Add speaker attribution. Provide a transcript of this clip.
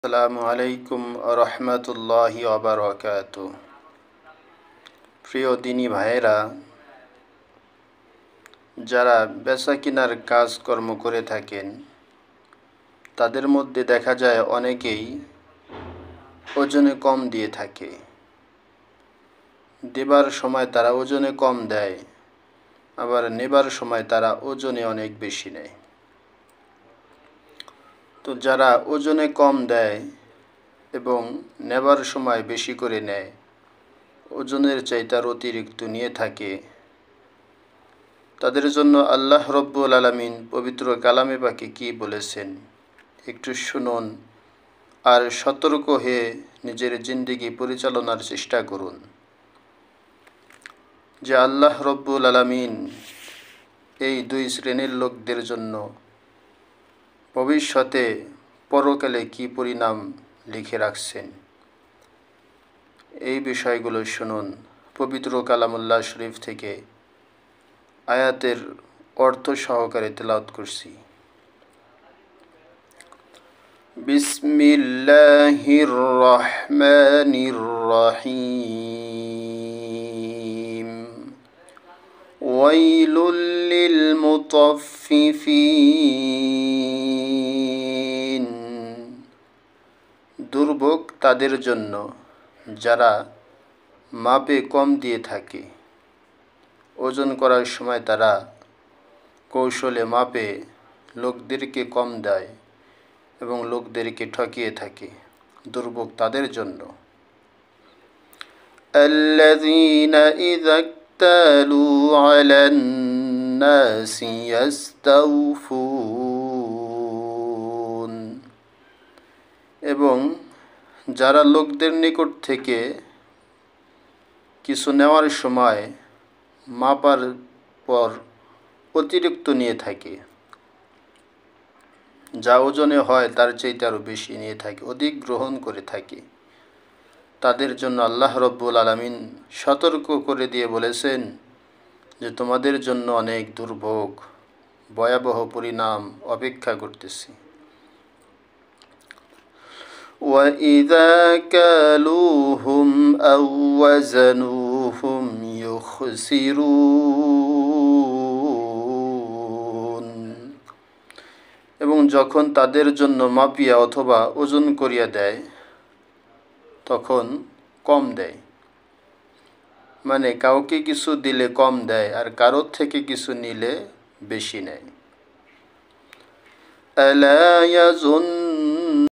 Speaker 1: আসসালামু আলাইকুম রহমতুল্লাহি ওবারাকাতু। প্রিয় দিনী ভাইয়েরা, যারা বেচা কিনার কাজকর্ম করে থাকেন তাদের মধ্যে দেখা যায় অনেকেই ওজনে কম দিয়ে থাকে। দেবার সময় তারা ওজনে কম দেয়, আবার নেবার সময় তারা ওজনে অনেক বেশি নেয়। তো যারা ওজনে কম দেয় এবং নেবার সময় বেশি করে নেয়, ওজনের চাইতে অতিরিক্ত নিয়ে থাকে, তাদের জন্য আল্লাহ রব্বুল আলামিন পবিত্র কালামে পাকে কি বলেছেন একটু শুনুন, আর সতর্ক হয়ে নিজের জিন্দেগি পরিচালনার চেষ্টা করুন। যে আল্লাহ রব্বুল আলামিন এই দুই শ্রেণীর লোকদের জন্য ভবিষ্যতে পরকালে কি পরিণাম লিখে রাখছেন, এই বিষয়গুলো শুনুন। পবিত্র কালামুল্লাহ শরীফ থেকে আয়াতের অর্থ সহকারে তেলাওয়াত করছি। বিসমিল্লাহির রহমানির রহিম। ওয়াইলুল লিল মুতাফফিফিন। দুর্ভোগ তাদের জন্য যারা মাপে কম দিয়ে থাকে। ওজন করার সময় তারা কৌশলে মাপে লোকদেরকে কম দেয় এবং লোকদেরকে ঠকিয়ে থাকে। দুর্ভোগ তাদের জন্য। আল্লাযীনা ইযা ইক্তালু আলান নাসি ইস্তাওফুন। এবং যারা লোকদের নিকট থেকে কিছু নেওয়ার সময় মাপার পর অতিরিক্ত নিয়ে থাকে, যা ওজনে হয় তার চাইতে আরও বেশি নিয়ে থাকে, অধিক গ্রহণ করে থাকে, তাদের জন্য আল্লাহ রব্বুল আলামিন সতর্ক করে দিয়ে বলেছেন যে তোমাদের জন্য অনেক দুর্ভোগ, ভয়াবহ পরিণাম অপেক্ষা করতেছে। وَإِذَا كَالُوهُمْ أَوْ وَزَنُوهُمْ يُخْسِرُونَ। এবং যখন তাদের জন্য মাপিয়া অথবা ওজন করিয়া দেয় তখন কম দেয়, মানে কাউকে কিছু দিলে কম দেয় আর কারোর থেকে কিছু নিলে বেশি নেয়। আলা ইয়াযুন্ন